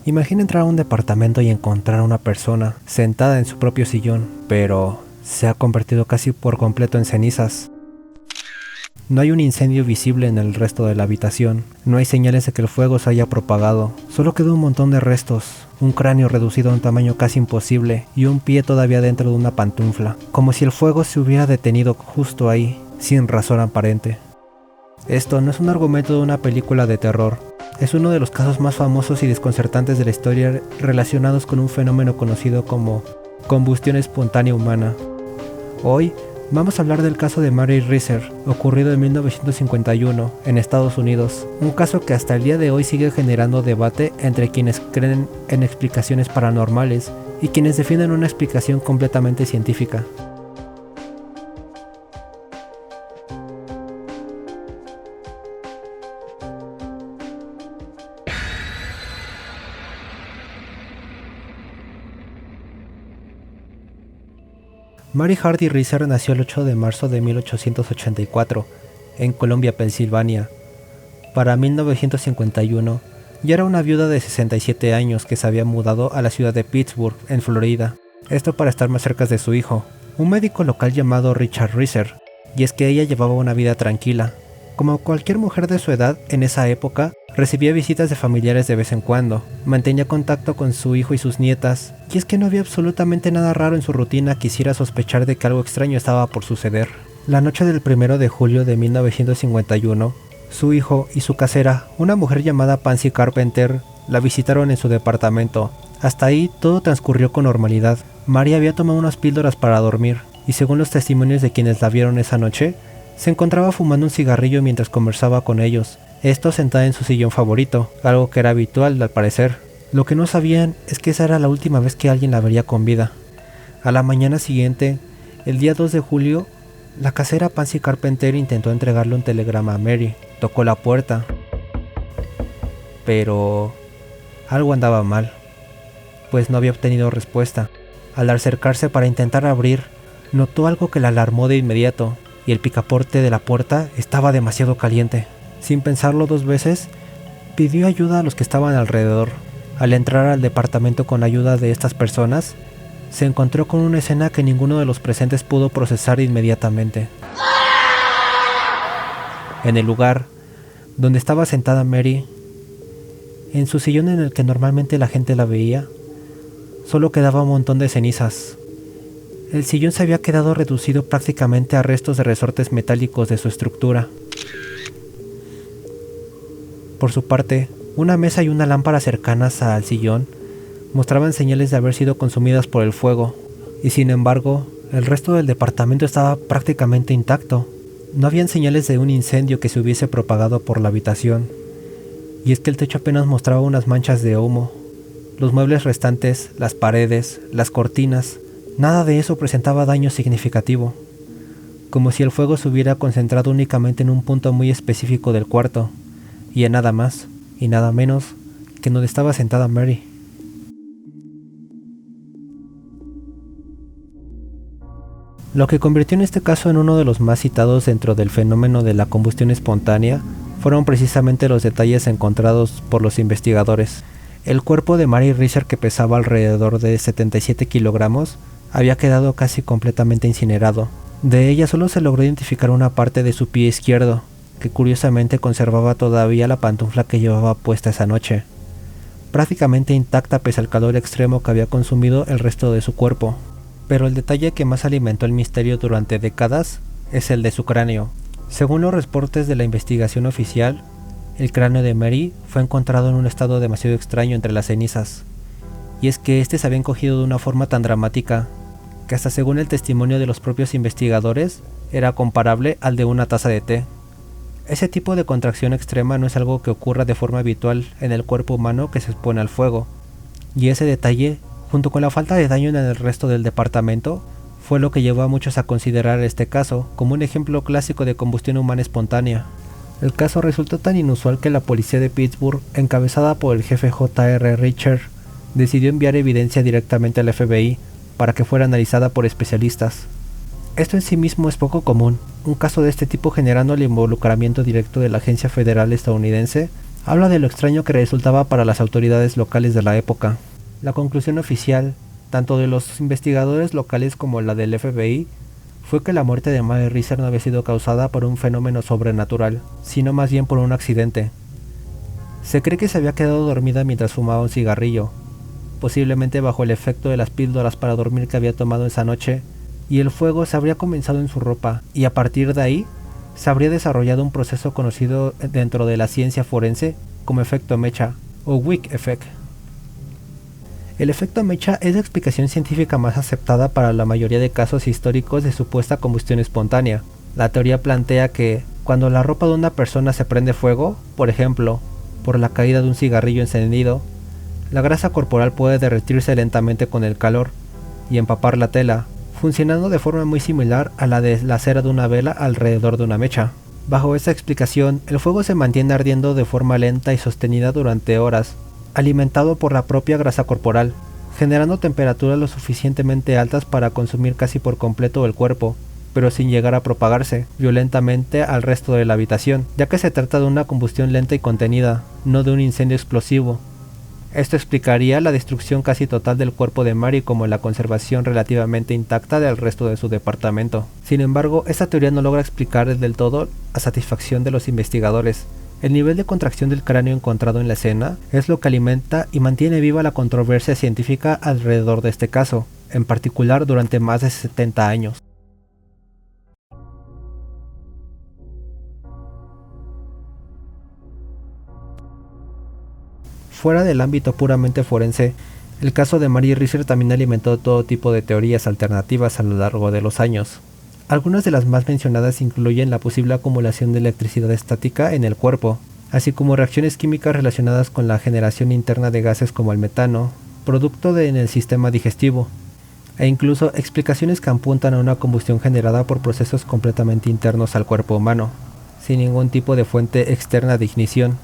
Imagina entrar a un departamento y encontrar a una persona sentada en su propio sillón, pero se ha convertido casi por completo en cenizas. No hay un incendio visible en el resto de la habitación, no hay señales de que el fuego se haya propagado, solo queda un montón de restos, un cráneo reducido a un tamaño casi imposible y un pie todavía dentro de una pantufla, como si el fuego se hubiera detenido justo ahí, sin razón aparente. Esto no es un argumento de una película de terror, es uno de los casos más famosos y desconcertantes de la historia relacionados con un fenómeno conocido como combustión espontánea humana. Hoy vamos a hablar del caso de Mary Reeser, ocurrido en 1951 en Estados Unidos, un caso que hasta el día de hoy sigue generando debate entre quienes creen en explicaciones paranormales y quienes defienden una explicación completamente científica. Mary Hardy Reeser nació el 8 de marzo de 1884 en Columbia, Pensilvania. Para 1951 ya era una viuda de 67 años que se había mudado a la ciudad de Pittsburgh, en Florida, esto para estar más cerca de su hijo, un médico local llamado Richard Reeser, y es que ella llevaba una vida tranquila. Como cualquier mujer de su edad en esa época, recibía visitas de familiares de vez en cuando, mantenía contacto con su hijo y sus nietas, y es que no había absolutamente nada raro en su rutina que hiciera sospechar de que algo extraño estaba por suceder. La noche del 1 de julio de 1951, su hijo y su casera, una mujer llamada Pansy Carpenter, la visitaron en su departamento. Hasta ahí todo transcurrió con normalidad. Mary había tomado unas píldoras para dormir, y según los testimonios de quienes la vieron esa noche, se encontraba fumando un cigarrillo mientras conversaba con ellos, esto sentada en su sillón favorito, algo que era habitual al parecer. Lo que no sabían es que esa era la última vez que alguien la vería con vida. A la mañana siguiente, el día 2 de julio, la casera Pansy Carpenter intentó entregarle un telegrama a Mary. Tocó la puerta, pero algo andaba mal, pues no había obtenido respuesta. Al acercarse para intentar abrir, notó algo que la alarmó de inmediato, y el picaporte de la puerta estaba demasiado caliente. Sin pensarlo dos veces, pidió ayuda a los que estaban alrededor. Al entrar al departamento con ayuda de estas personas, se encontró con una escena que ninguno de los presentes pudo procesar inmediatamente. En el lugar donde estaba sentada Mary, en su sillón en el que normalmente la gente la veía, solo quedaba un montón de cenizas. El sillón se había quedado reducido prácticamente a restos de resortes metálicos de su estructura. Por su parte, una mesa y una lámpara cercanas al sillón mostraban señales de haber sido consumidas por el fuego, y sin embargo, el resto del departamento estaba prácticamente intacto. No habían señales de un incendio que se hubiese propagado por la habitación, y es que el techo apenas mostraba unas manchas de humo. Los muebles restantes, las paredes, las cortinas, nada de eso presentaba daño significativo, como si el fuego se hubiera concentrado únicamente en un punto muy específico del cuarto, y en nada más y nada menos que donde estaba sentada Mary. Lo que convirtió en este caso en uno de los más citados dentro del fenómeno de la combustión espontánea fueron precisamente los detalles encontrados por los investigadores. El cuerpo de Mary Reeser, que pesaba alrededor de 77 kilogramos, había quedado casi completamente incinerado. De ella solo se logró identificar una parte de su pie izquierdo, que curiosamente conservaba todavía la pantufla que llevaba puesta esa noche, prácticamente intacta pese al calor extremo que había consumido el resto de su cuerpo. Pero el detalle que más alimentó el misterio durante décadas es el de su cráneo. Según los reportes de la investigación oficial, el cráneo de Mary fue encontrado en un estado demasiado extraño entre las cenizas, y es que este se había encogido de una forma tan dramática que hasta según el testimonio de los propios investigadores era comparable al de una taza de té. Ese tipo de contracción extrema no es algo que ocurra de forma habitual en el cuerpo humano que se expone al fuego, y ese detalle, junto con la falta de daño en el resto del departamento, fue lo que llevó a muchos a considerar este caso como un ejemplo clásico de combustión humana espontánea. El caso resultó tan inusual que la policía de Pittsburgh, encabezada por el jefe J.R. Reeser, decidió enviar evidencia directamente al FBI para que fuera analizada por especialistas. Esto en sí mismo es poco común, un caso de este tipo generando el involucramiento directo de la agencia federal estadounidense habla de lo extraño que resultaba para las autoridades locales de la época. La conclusión oficial, tanto de los investigadores locales como la del FBI, fue que la muerte de Mary Reeser no había sido causada por un fenómeno sobrenatural, sino más bien por un accidente. Se cree que se había quedado dormida mientras fumaba un cigarrillo, posiblemente bajo el efecto de las píldoras para dormir que había tomado esa noche, y el fuego se habría comenzado en su ropa, y a partir de ahí se habría desarrollado un proceso conocido dentro de la ciencia forense como efecto mecha, o wick effect. El efecto mecha es la explicación científica más aceptada para la mayoría de casos históricos de supuesta combustión espontánea. La teoría plantea que, cuando la ropa de una persona se prende fuego, por ejemplo, por la caída de un cigarrillo encendido, la grasa corporal puede derretirse lentamente con el calor y empapar la tela, funcionando de forma muy similar a la de la cera de una vela alrededor de una mecha. Bajo esta explicación, el fuego se mantiene ardiendo de forma lenta y sostenida durante horas, alimentado por la propia grasa corporal, generando temperaturas lo suficientemente altas para consumir casi por completo el cuerpo, pero sin llegar a propagarse violentamente al resto de la habitación, ya que se trata de una combustión lenta y contenida, no de un incendio explosivo. Esto explicaría la destrucción casi total del cuerpo de Mary como la conservación relativamente intacta del resto de su departamento. Sin embargo, esta teoría no logra explicar del todo a satisfacción de los investigadores. El nivel de contracción del cráneo encontrado en la escena es lo que alimenta y mantiene viva la controversia científica alrededor de este caso, en particular durante más de 70 años. Fuera del ámbito puramente forense, el caso de Mary Reeser también alimentó todo tipo de teorías alternativas a lo largo de los años. Algunas de las más mencionadas incluyen la posible acumulación de electricidad estática en el cuerpo, así como reacciones químicas relacionadas con la generación interna de gases como el metano, producto en el sistema digestivo, e incluso explicaciones que apuntan a una combustión generada por procesos completamente internos al cuerpo humano, sin ningún tipo de fuente externa de ignición.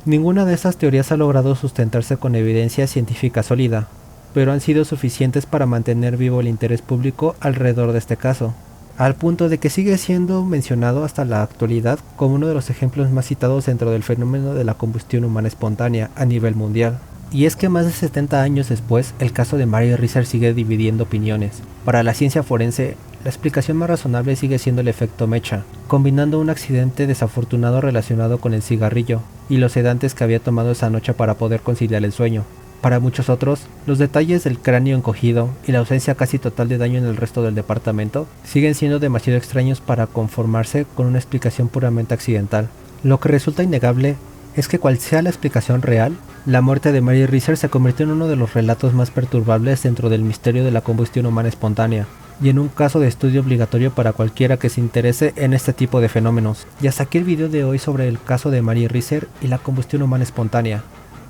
Ninguna de estas teorías ha logrado sustentarse con evidencia científica sólida, pero han sido suficientes para mantener vivo el interés público alrededor de este caso, al punto de que sigue siendo mencionado hasta la actualidad como uno de los ejemplos más citados dentro del fenómeno de la combustión humana espontánea a nivel mundial. Y es que más de 70 años después, el caso de Mary Reeser sigue dividiendo opiniones. Para la ciencia forense, la explicación más razonable sigue siendo el efecto mecha, combinando un accidente desafortunado relacionado con el cigarrillo y los sedantes que había tomado esa noche para poder conciliar el sueño. Para muchos otros, los detalles del cráneo encogido y la ausencia casi total de daño en el resto del departamento siguen siendo demasiado extraños para conformarse con una explicación puramente accidental. Lo que resulta innegable es que cual sea la explicación real, la muerte de Mary Reeser se convirtió en uno de los relatos más perturbables dentro del misterio de la combustión humana espontánea, y en un caso de estudio obligatorio para cualquiera que se interese en este tipo de fenómenos. Y hasta aquí el video de hoy sobre el caso de Mary Reeser y la combustión humana espontánea.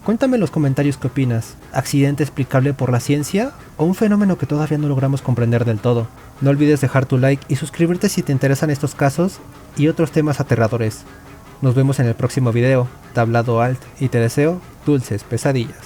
Cuéntame en los comentarios qué opinas, ¿accidente explicable por la ciencia o un fenómeno que todavía no logramos comprender del todo? No olvides dejar tu like y suscribirte si te interesan estos casos y otros temas aterradores. Nos vemos en el próximo video, tablado alt y te deseo dulces pesadillas.